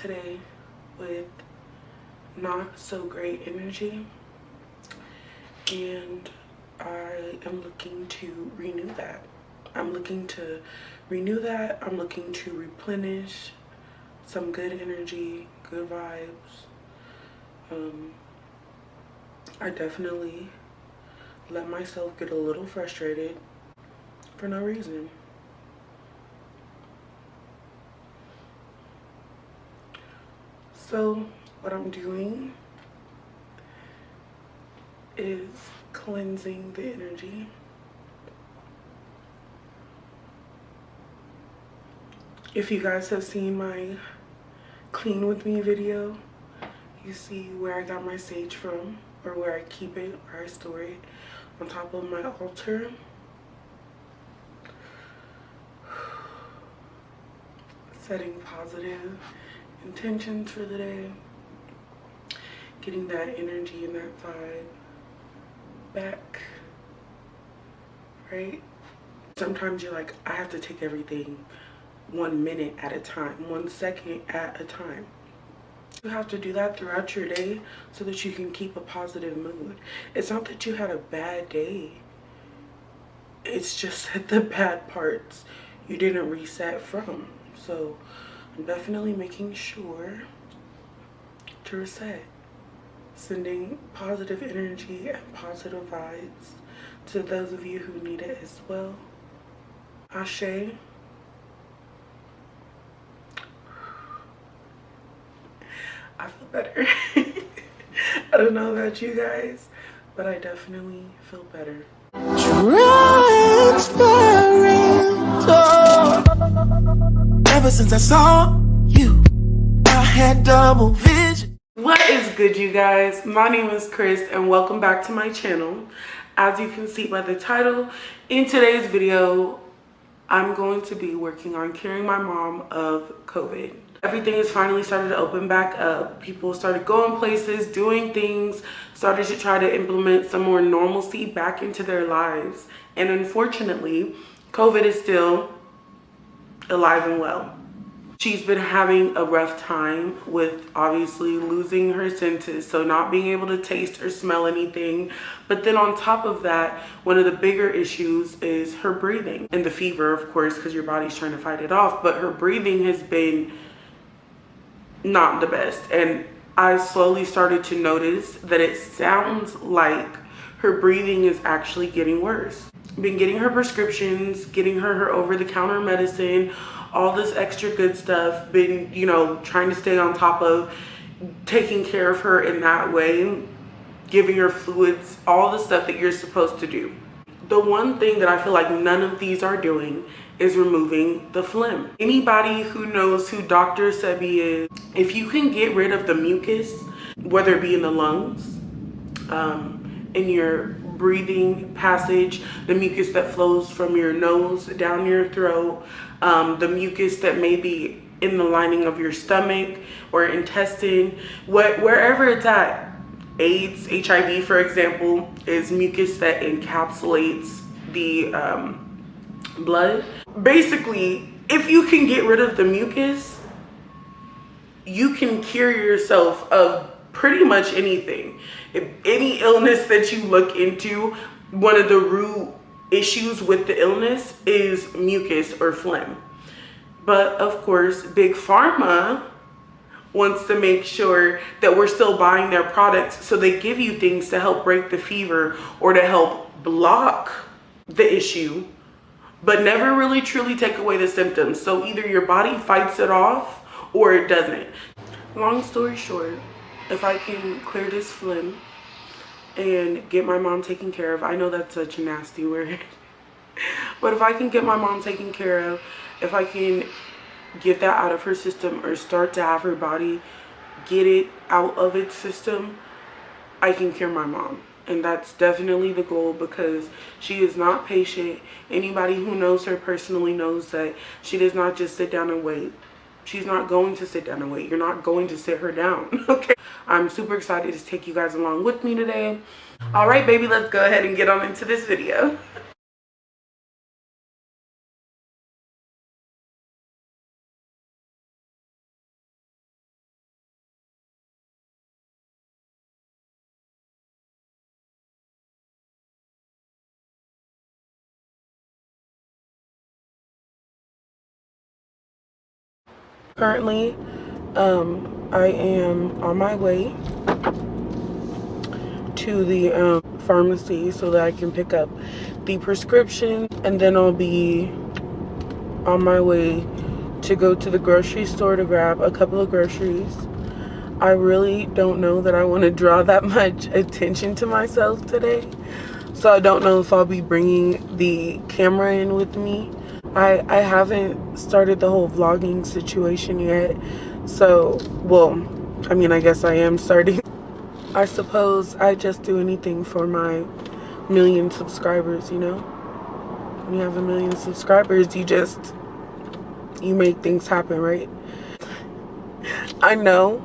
today with not so great energy, and I am looking to renew that. I'm looking to replenish some good energy, good vibes. I definitely let myself get a little frustrated for no reason. So what I'm doing is cleansing the energy. If you guys have seen my clean with me video, you see where I got my sage from, or where I keep it, where I store it, on top of my altar. Setting positive intentions for the day, getting that energy and that vibe back, right? Sometimes you're like, I have to take everything 1 minute at a time, 1 second at a time. You have to do that throughout your day so that you can keep a positive mood. It's not that you had a bad day. It's just that the bad parts you didn't reset from. So I'm definitely making sure to reset. Sending positive energy and positive vibes to those of you who need it as well. Ashe. I feel better. I don't know about you guys, but I definitely feel better. Ever since I saw you, I had double vision. What is good, you guys? My name is Krys and welcome back to my channel. As you can see by the title, in today's video, I'm going to be working on curing my mom of COVID. Everything has finally started to open back up. People started going places, doing things, started to try to implement some more normalcy back into their lives. And unfortunately, COVID is still alive and well. She's been having a rough time with obviously losing her senses, so not being able to taste or smell anything. But then on top of that, one of the bigger issues is her breathing and the fever, of course, because your body's trying to fight it off. But her breathing has been not the best. And I slowly started to notice that it sounds like her breathing is actually getting worse. Been getting her prescriptions, getting her over-the-counter medicine, all this extra good stuff. Been, you know, trying to stay on top of taking care of her in that way, giving her fluids, all the stuff that you're supposed to do. The one thing that I feel like none of these are doing is removing the phlegm. Anybody who knows who Dr. Sebi is, if you can get rid of the mucus, whether it be in the lungs, in your breathing passage, the mucus that flows from your nose down your throat, the mucus that may be in the lining of your stomach or intestine, wherever it's at. AIDS, HIV, for example, is mucus that encapsulates the blood. Basically, if you can get rid of the mucus, you can cure yourself of pretty much anything. If any illness that you look into, one of the root issues with the illness is mucus or phlegm. But of course, Big Pharma wants to make sure that we're still buying their products, so they give you things to help break the fever or to help block the issue, but never really truly take away the symptoms. So either your body fights it off or it doesn't. Long story short, if I can clear this phlegm and get my mom taken care of, I know that's such a nasty word, but if I can get my mom taken care of, if I can get that out of her system or start to have her body get it out of its system, I can cure my mom. And that's definitely the goal, because she is not patient. Anybody who knows her personally knows that she does not just sit down and wait. She's not going to sit down and wait. You're not going to sit her down, okay? I'm super excited to take you guys along with me today. All right, baby, let's go ahead and get on into this video. Currently, I am on my way to the pharmacy so that I can pick up the prescription, and then I'll be on my way to go to the grocery store to grab a couple of groceries. I really don't know that I want to draw that much attention to myself today, so I don't know if I'll be bringing the camera in with me. I haven't started the whole vlogging situation yet, so, well, I mean, I guess I am starting. I suppose I just do anything for my 1,000,000 subscribers, you know? When you have 1,000,000 subscribers, you make things happen, right? I know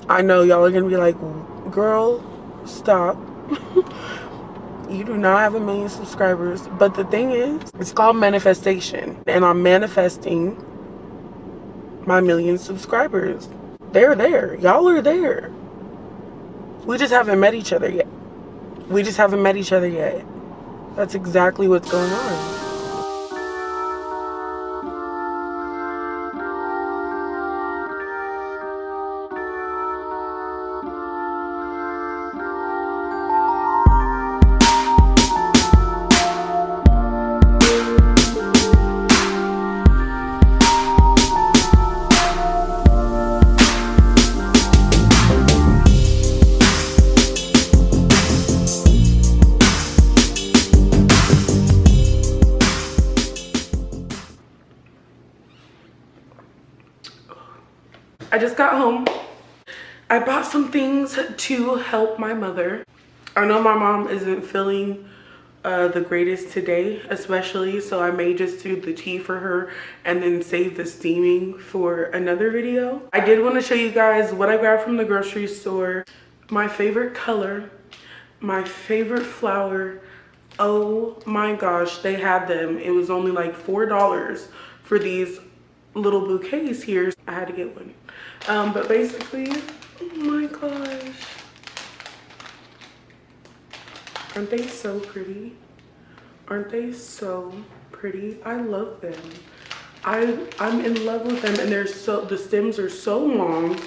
y'all are gonna be like, girl, stop. You do not have 1,000,000 subscribers. But the thing is, it's called manifestation. And I'm manifesting my 1,000,000 subscribers. They're there. Y'all are there. We just haven't met each other yet. That's exactly what's going on. I just got home. I bought some things to help my mother. I know my mom isn't feeling the greatest today, especially, so I may just do the tea for her and then save the steaming for another video. I did want to show you guys what I grabbed from the grocery store. My favorite color, my favorite flower. Oh my gosh, they had them. It was only like $4 for these little bouquets here. I had to get one. But basically, oh my gosh, aren't they so pretty? Aren't they so pretty? I love them. I'm in love with them, and the stems are so long.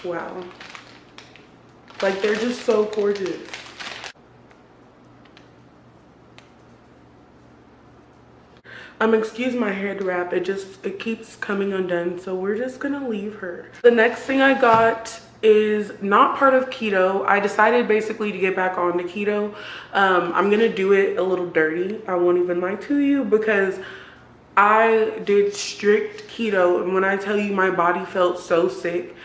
Wow, like, they're just so gorgeous. Excuse my head wrap, it keeps coming undone, so we're just gonna leave her. The next thing I got is not part of keto. I decided basically to get back on to keto. I'm gonna do it a little dirty, I won't even lie to you, because I did strict keto, and when I tell you my body felt so sick,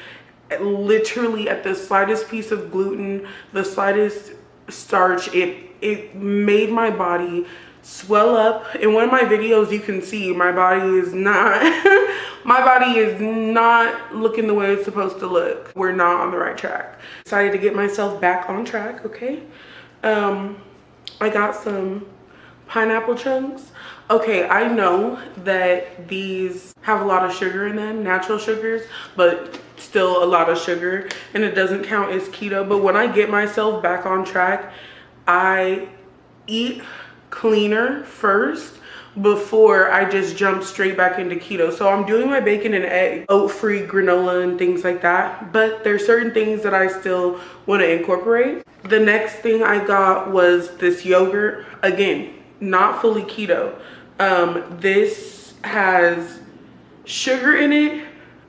literally at the slightest piece of gluten, the slightest starch, it made my body swell up. In one of my videos, you can see my body is not my body is not looking the way it's supposed to look. We're not on the right track. Decided to get myself back on track. Okay, I got some pineapple chunks. Okay, I know that these have a lot of sugar in them, natural sugars, but still a lot of sugar, and it doesn't count as keto. But when I get myself back on track, I eat cleaner first before I just jump straight back into keto. So I'm doing my bacon and egg, oat-free granola and things like that, but there's certain things that I still want to incorporate. The next thing I got was this yogurt. Again, not fully keto. This has sugar in it,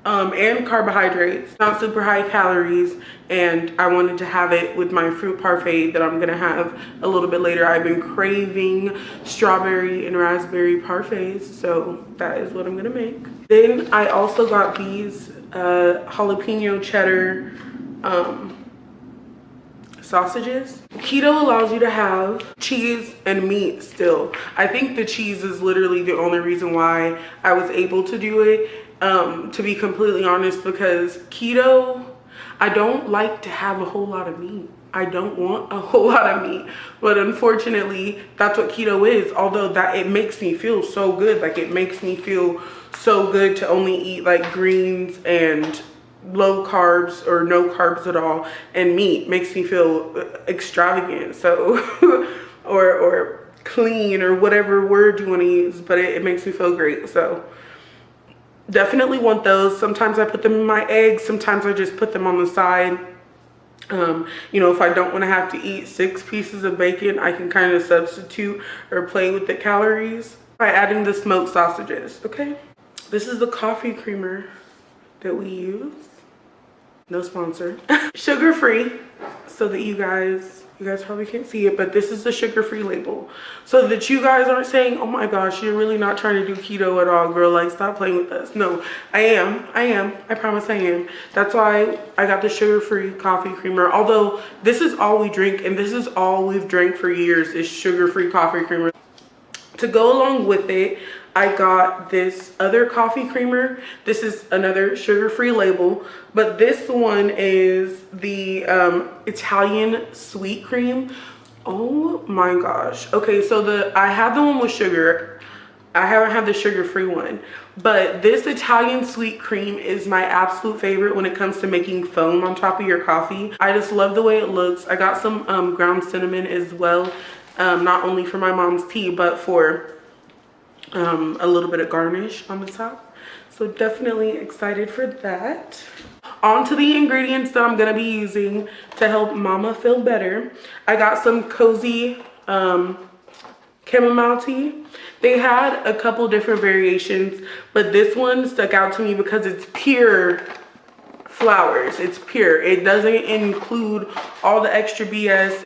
and carbohydrates, not super high calories, and I wanted to have it with my fruit parfait that I'm gonna have a little bit later. I've been craving strawberry and raspberry parfaits, so that is what I'm gonna make. Then I also got these jalapeno cheddar sausages. Keto allows you to have cheese and meat still. I think the cheese is literally the only reason why I was able to do it, to be completely honest, because keto, I don't like to have a whole lot of meat. I don't want a whole lot of meat, but unfortunately that's what keto is. Although that it makes me feel so good, like it makes me feel so good to only eat like greens and low carbs or no carbs at all, and meat makes me feel extravagant, so or clean, or whatever word you want to use, but it makes me feel great. So Definitely want those. Sometimes I put them in my eggs. Sometimes I just put them on the side. You know, if I don't want to have to eat 6 pieces of bacon, I can kind of substitute or play with the calories by adding the smoked sausages. Okay, this is the coffee creamer that we use. No sponsor. Sugar-free, so that you guys probably can't see it, but this is the sugar-free label, so that you guys aren't saying, oh my gosh, you're really not trying to do keto at all, girl, like stop playing with us. No, I am, I promise I am. That's why I got the sugar-free coffee creamer, although this is all we drink, and this is all we've drank for years, is sugar-free coffee creamer. To go along with it, I got this other coffee creamer. This is another sugar-free label, but this one is the Italian sweet cream. Oh my gosh. Okay, so I have the one with sugar. I haven't had the sugar-free one, but this Italian sweet cream is my absolute favorite when it comes to making foam on top of your coffee. I just love the way it looks. I got some ground cinnamon as well, not only for my mom's tea, but for a little bit of garnish on the top. So definitely excited for that. On to the ingredients that I'm gonna be using to help mama feel better. I got some Cozy chamomile tea. They had a couple different variations, but this one stuck out to me because it's pure flowers. It's pure. It doesn't include all the extra BS.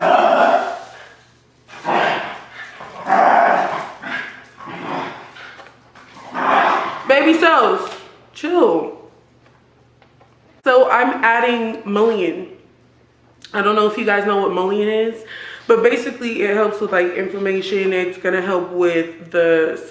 Baby Sos, chill. So I'm adding mullein. I don't know if you guys know what mullein is, but basically it helps with like inflammation. It's gonna help with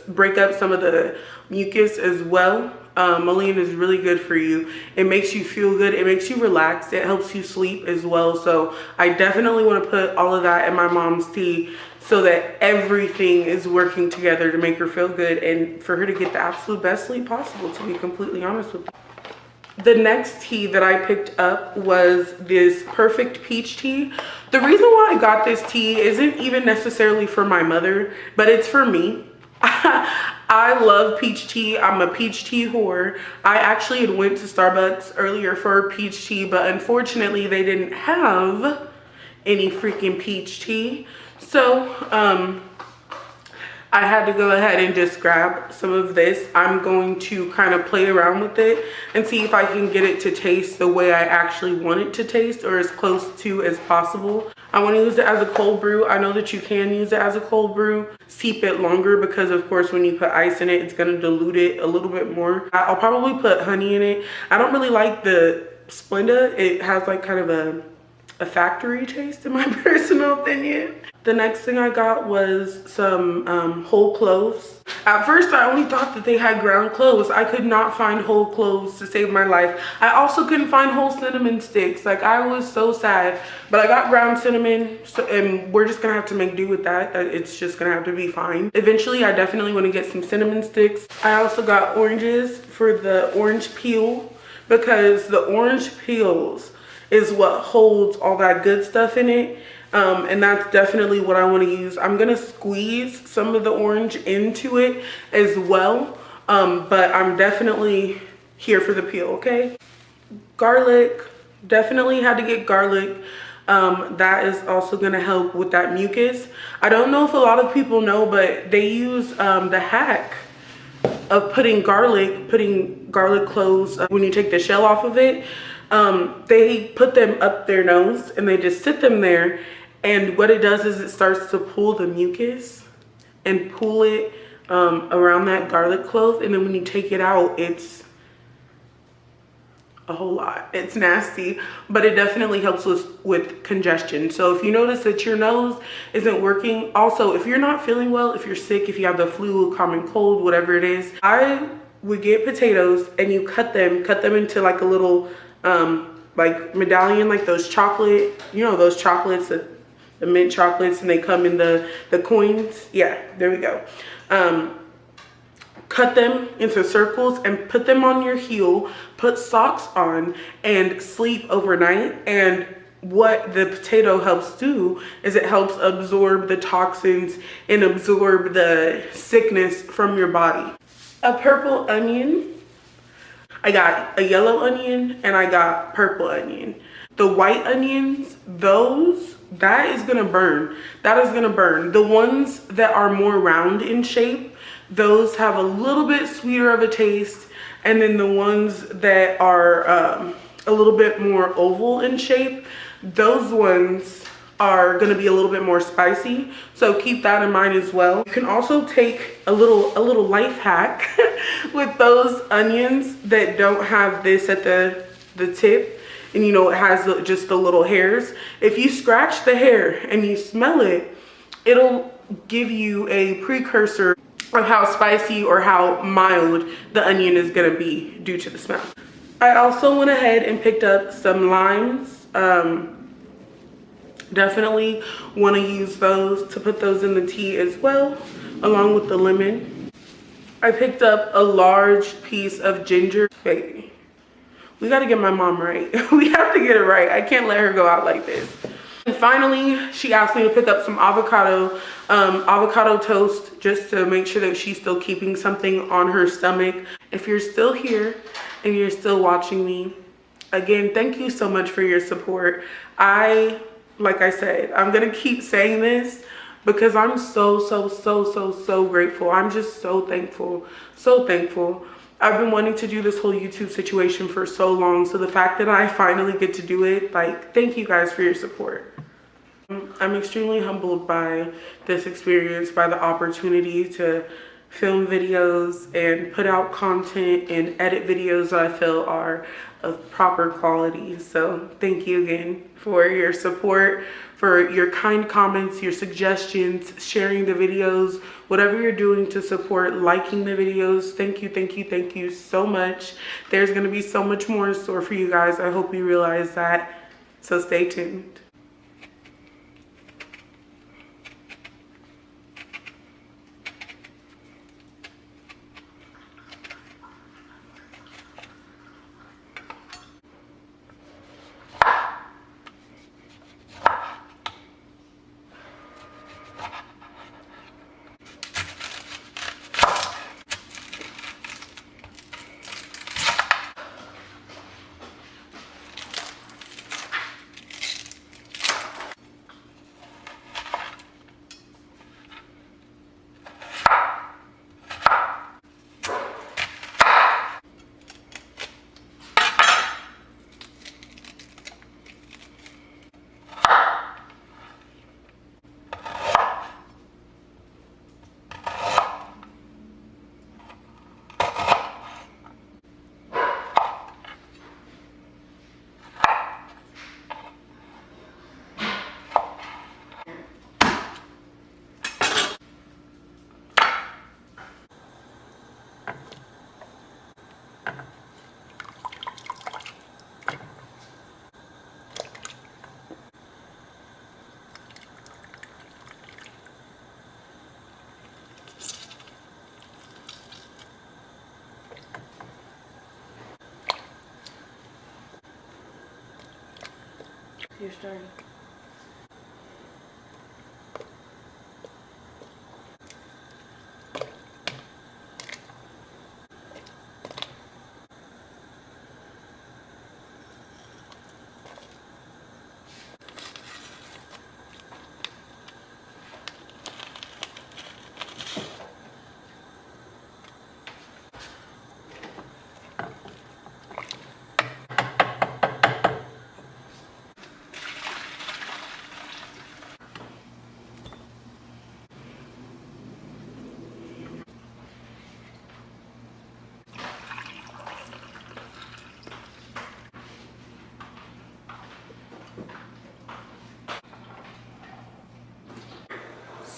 break up some of the mucus as well. Mullein is really good for you. It makes you feel good. It makes you relax. It helps you sleep as well. So I definitely want to put all of that in my mom's tea so that everything is working together to make her feel good and for her to get the absolute best sleep possible, to be completely honest with you. The next tea that I picked up was this Perfect Peach Tea. The reason why I got this tea isn't even necessarily for my mother, but it's for me. I love peach tea. I'm a peach tea whore. I actually had went to Starbucks earlier for peach tea, but unfortunately they didn't have any freaking peach tea. So I had to go ahead and just grab some of this. I'm going to kind of play around with it and see if I can get it to taste the way I actually want it to taste, or as close to as possible. I want to use it as a cold brew. I know that you can use it as a cold brew. Steep it longer because of course when you put ice in it, it's going to dilute it a little bit more. I'll probably put honey in it. I don't really like the Splenda. It has like kind of a factory taste in my personal opinion. The next thing I got was some whole cloves. At first, I only thought that they had ground cloves. I could not find whole cloves to save my life. I also couldn't find whole cinnamon sticks. Like, I was so sad. But I got ground cinnamon, and we're just gonna have to make do with that. It's just gonna have to be fine. Eventually, I definitely want to get some cinnamon sticks. I also got oranges for the orange peel, because the orange peels is what holds all that good stuff in it. And that's definitely what I want to use. I'm gonna squeeze some of the orange into it as well, but I'm definitely here for the peel. Okay, garlic, definitely had to get garlic. That is also gonna help with that mucus. I don't know if a lot of people know, but they use the hack of putting garlic cloves when you take the shell off of it. They put them up their nose and they just sit them there, and what it does is it starts to pull the mucus and pull it around that garlic clove, and then when you take it out, it's a whole lot. It's nasty, but it definitely helps with congestion. So if you notice that your nose isn't working, also if you're not feeling well, if you're sick, if you have the flu, common cold, whatever it is, I would get potatoes and you cut them into like a little like medallion, like those chocolate, you know, those chocolates, the mint chocolates, and they come in the coins. Yeah, there we go. Cut them into circles and put them on your heel, put socks on, and sleep overnight. And what the potato helps do is it helps absorb the toxins and absorb the sickness from your body. A purple onion. I got a yellow onion and I got purple onion. The white onions, that is gonna burn. That is gonna burn. The ones that are more round in shape, those have a little bit sweeter of a taste. And then the ones that are a little bit more oval in shape, those ones are going to be a little bit more spicy, so keep that in mind as well. You can also take a little life hack with those onions that don't have this at the tip, and you know it has just the little hairs. If you scratch the hair and you smell it, it'll give you a precursor of how spicy or how mild the onion is going to be due to the smell. I also went ahead and picked up some limes. Definitely want to use those to put those in the tea as well, along with the lemon. I picked up a large piece of ginger. Baby, we got to get my mom right. We have to get it right. I can't let her go out like this. And finally, she asked me to pick up some avocado toast, just to make sure that she's still keeping something on her stomach. If you're still here and you're still watching me, again, thank you so much for your support. Like I said, I'm gonna keep saying this because I'm so grateful. I'm just so thankful, so thankful. I've been wanting to do this whole YouTube situation for so long, so the fact that I finally get to do it, like, thank you guys for your support. I'm extremely humbled by this experience, by the opportunity to film videos and put out content and edit videos that I feel are of proper quality. So thank you again for your support, for your kind comments, your suggestions, sharing the videos, whatever you're doing to support, liking the videos. Thank you so much. There's gonna be so much more in store for you guys. I hope you realize that. So stay tuned. You're starting.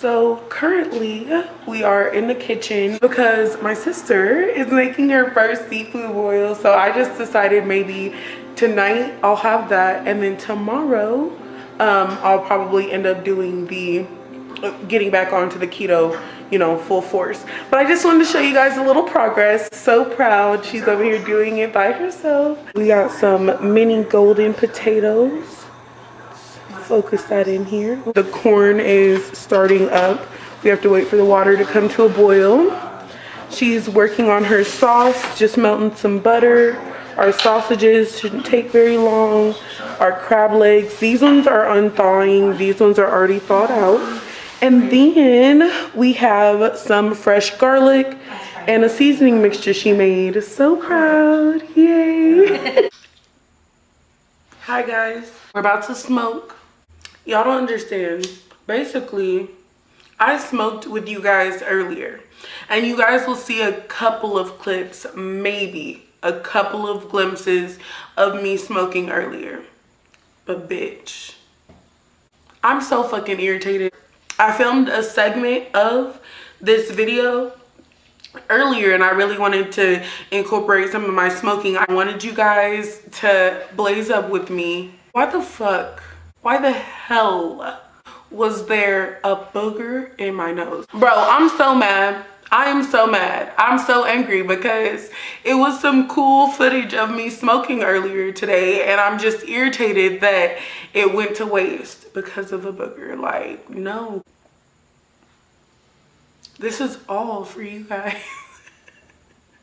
So currently we are in the kitchen because my sister is making her first seafood boil. So I just decided maybe tonight I'll have that, and then tomorrow I'll probably end up doing getting back onto the keto, you know, full force. But I just wanted to show you guys a little progress. So proud. She's over here doing it by herself. We got some mini golden potatoes. Focus that in here. The corn is starting up. We have to wait for the water to come to a boil. She's working on her sauce, just melting some butter. Our sausages shouldn't take very long. Our crab legs, these ones are unthawing. These ones are already thawed out. And then we have some fresh garlic and a seasoning mixture she made. So proud, yay. Hi guys, we're about to smoke. Y'all don't understand. Basically, I smoked with you guys earlier, and you guys will see a couple of clips, maybe a couple of glimpses of me smoking earlier. But bitch, I'm so fucking irritated. I filmed a segment of this video earlier and I really wanted to incorporate some of my smoking. I wanted you guys to blaze up with me. Why the fuck? Why the hell was there a booger in my nose? Bro, I'm so mad. I am so mad. I'm so angry because it was some cool footage of me smoking earlier today and I'm just irritated that it went to waste because of a booger. Like, no. This is all for you guys.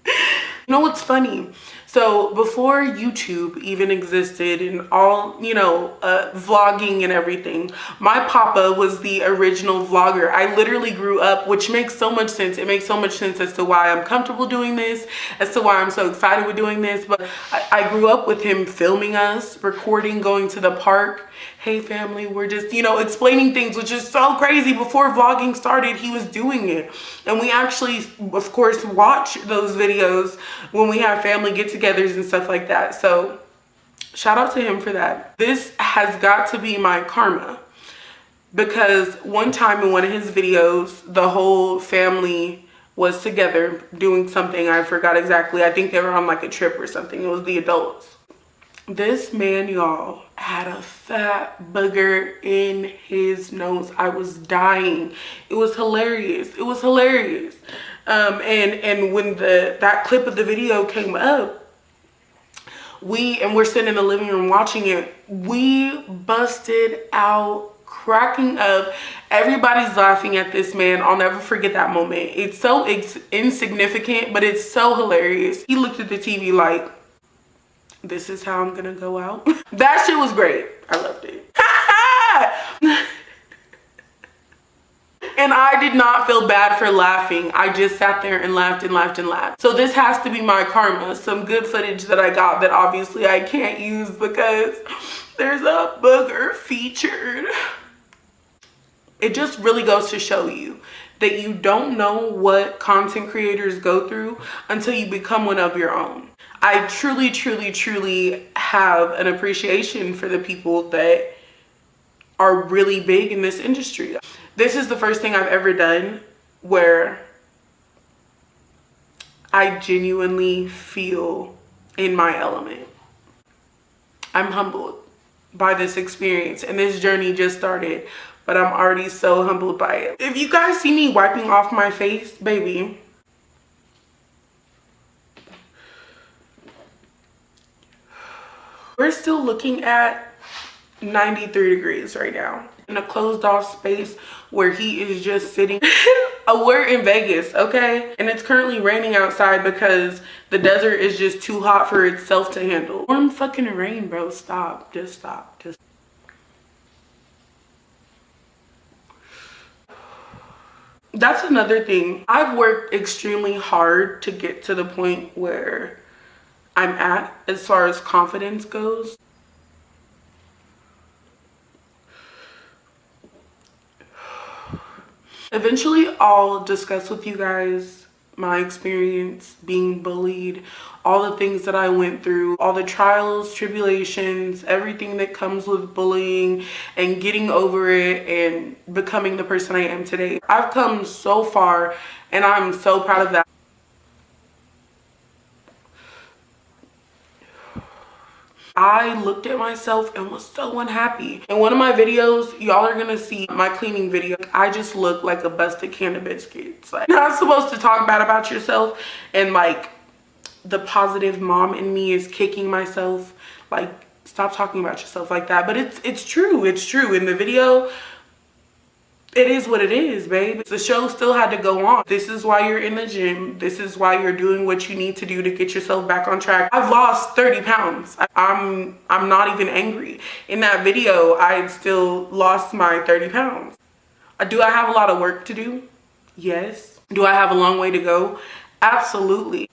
You know what's funny? So before YouTube even existed and all, you know, vlogging and everything, my papa was the original vlogger. I literally grew up, which makes so much sense. It makes so much sense as to why I'm comfortable doing this, as to why I'm so excited with doing this. But I grew up with him filming us, recording, going to the park. Hey family, we're just, you know, explaining things, which is so crazy. Before vlogging started, he was doing it. And we actually, of course, watch those videos when we have family get-togethers and stuff like that. So shout out to him for that. This has got to be my karma, because one time in one of his videos, the whole family was together doing something. I forgot exactly. I think they were on like a trip or something. It was the adults. This man, y'all, had a fat booger in his nose. I was dying. It was hilarious. It was hilarious. And when that clip of the video came up, we're sitting in the living room watching it. We busted out cracking up. Everybody's laughing at this man. I'll never forget that moment. It's so insignificant, but it's so hilarious. He looked at the TV like, this is how I'm gonna go out. That shit was great. I loved it. And I did not feel bad for laughing. I just sat there and laughed and laughed and laughed. So this has to be my karma. Some good footage that I got that obviously I can't use because there's a booger featured. It just really goes to show you that you don't know what content creators go through until you become one of your own. I truly, truly, truly have an appreciation for the people that are really big in this industry. This is the first thing I've ever done where I genuinely feel in my element. I'm humbled by this experience, and this journey just started, but I'm already so humbled by it. If you guys see me wiping off my face, baby, we're still looking at 93 degrees right now in a closed off space where he is just sitting. We're in Vegas, okay? And it's currently raining outside because the desert is just too hot for itself to handle. Warm fucking rain, bro. Stop. Just stop. Just. That's another thing. I've worked extremely hard to get to the point where I'm at as far as confidence goes. Eventually, I'll discuss with you guys my experience being bullied, all the things that I went through, all the trials, tribulations, everything that comes with bullying and getting over it and becoming the person I am today. I've come so far and I'm so proud of that. I looked at myself and was so unhappy. In one of my videos, y'all are gonna see my cleaning video. I just look like a busted can of biscuits. Like, you're not supposed to talk bad about yourself, and like the positive mom in me is kicking myself. Like, stop talking about yourself like that. But it's true. It's true. In the video, It is what it is, babe. The show still had to go on. This is why you're in the gym. This is why you're doing what you need to do to get yourself back on track. I've lost 30 pounds. I'm not even angry. In that video, I still lost my 30 pounds. Do I have a lot of work to do? Yes. Do I have a long way to go? Absolutely.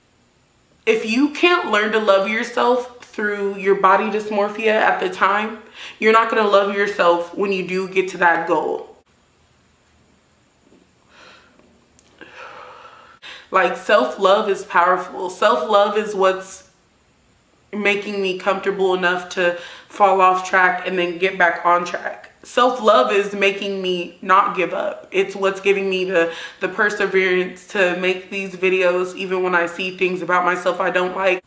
If you can't learn to love yourself through your body dysmorphia at the time, you're not going to love yourself when you do get to that goal. Like, self-love is powerful. Self-love is what's making me comfortable enough to fall off track and then get back on track. Self-love is making me not give up. It's what's giving me the perseverance to make these videos even when I see things about myself I don't like.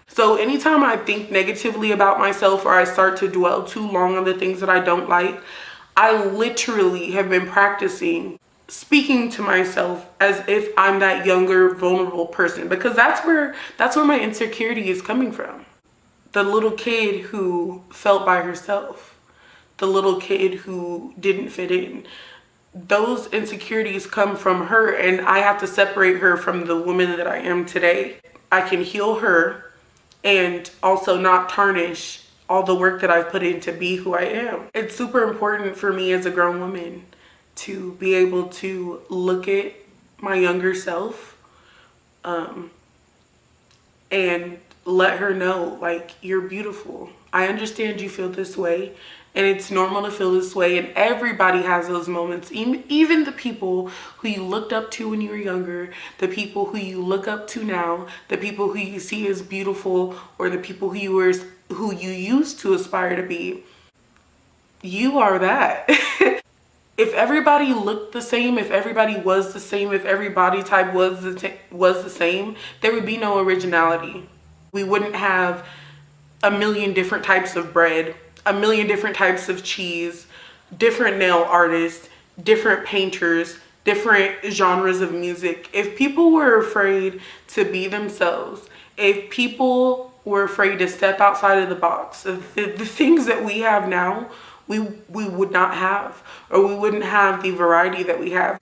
So anytime I think negatively about myself or I start to dwell too long on the things that I don't like, I literally have been practicing speaking to myself as if I'm that younger, vulnerable person, because that's where my insecurity is coming from. The little kid who felt by herself, the little kid who didn't fit in. Those insecurities come from her, and I have to separate her from the woman that I am today. I can heal her and also not tarnish all the work that I've put in to be who I am. It's super important for me as a grown woman to be able to look at my younger self and let her know, like, you're beautiful. I understand you feel this way, and it's normal to feel this way, and everybody has those moments. Even the people who you looked up to when you were younger, the people who you look up to now, the people who you see as beautiful, or the people who you used to aspire to be, you are that. If everybody looked the same, if everybody was the same, if every body type was the same, there would be no originality. We wouldn't have a million different types of bread, a million different types of cheese, different nail artists, different painters, different genres of music. If people were afraid to be themselves, if people were afraid to step outside of the box, the things that we have now, we would not have, or we wouldn't have the variety that we have.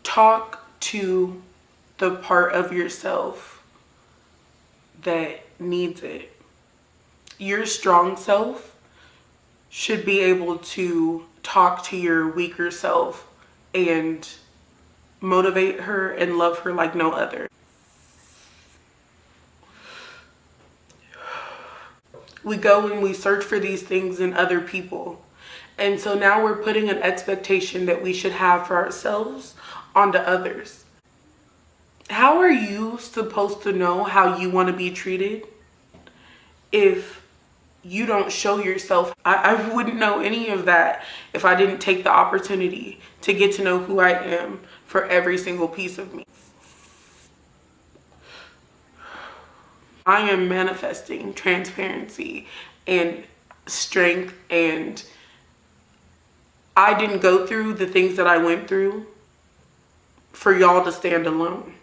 Talk to the part of yourself that needs it. Your strong self should be able to talk to your weaker self and motivate her and love her like no other. We go and we search for these things in other people. And so now we're putting an expectation that we should have for ourselves onto others. How are you supposed to know how you want to be treated if you don't show yourself? I wouldn't know any of that if I didn't take the opportunity to get to know who I am for every single piece of me. I am manifesting transparency and strength, and I didn't go through the things that I went through for y'all to stand alone.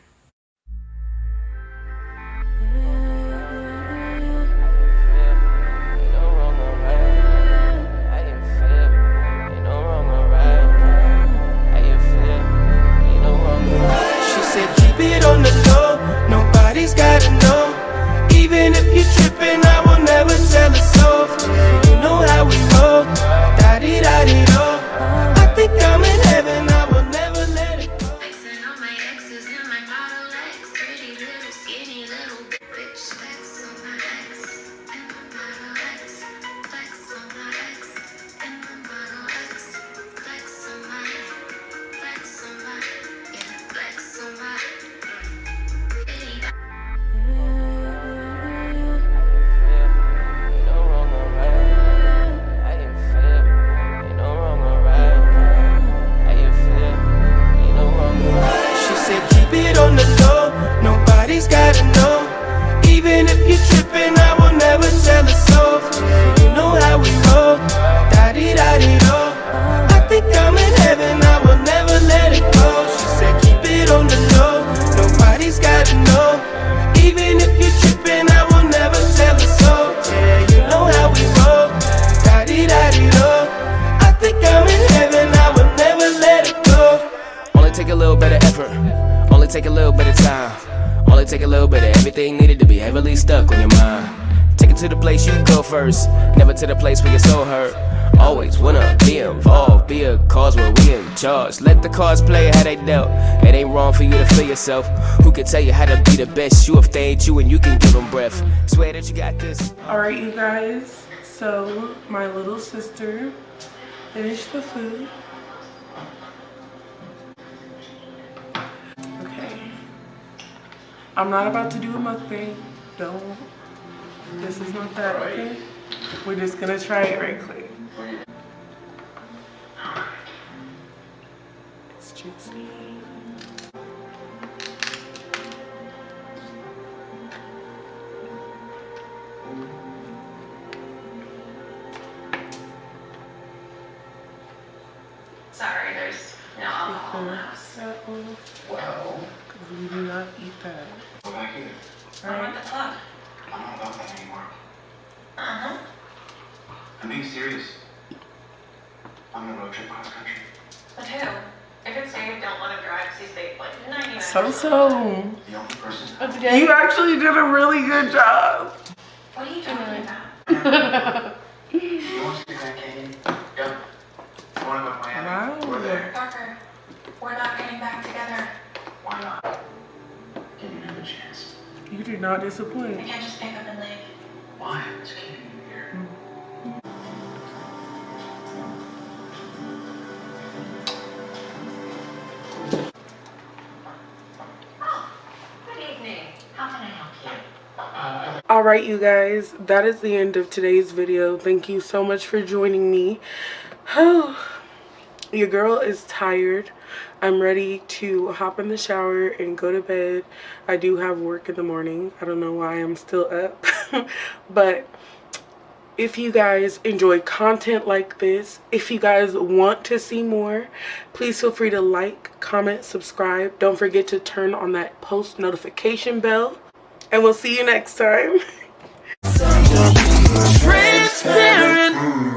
She said keep it on the low, nobody's gotta know. Even if you're tripping, I will never tell a soul. You know how we roll, da-dee-da-dee-do. I think I'm in heaven, I will never let it go. take a little bit of effort, only take a little bit of time, only take a little bit of everything needed to be heavily stuck on your mind. Take it to the place you go first, never to the place where your soul hurt. Always wanna be involved, be a cause where we in charge. Let the cards play how they dealt. It ain't wrong for you to feel yourself. Who can tell you how to be the best you if they ain't you and you can give them breath? Swear that you got this. Alright, you guys, so my little sister finished the food. Okay, I'm not about to do a mukbang. Don't. This is not that, okay? We're just gonna try it right quick. It's juicy. Sorry, there's no alcohol in the house. Well, because we do not eat that. Go back here. I'm at the club. I'm not about that anymore. Uh-huh. I'm being serious. I'm on a road trip cross country. With who? If it's Dave, don't let him drive because he's like 99. So. The only person. You actually did a really good job. What are you talking about? You want to see Grand Canyon? Yep. You want to go to Miami? Wow. We're there. Parker, we're not getting back together. Why not? You didn't have a chance. You did not I disappoint. can't just pick up and leave. Why? It's keeping you here. Oh, good evening. How can I help you? Alright, you guys, that is the end of today's video. Thank you so much for joining me. Your girl is tired. I'm ready to hop in the shower and go to bed. I do have work in the morning. I don't know why I'm still up. But if you guys enjoy content like this, if you guys want to see more, please feel free to like, comment, subscribe. Don't forget to turn on that post notification bell. And we'll see you next time. Transparent.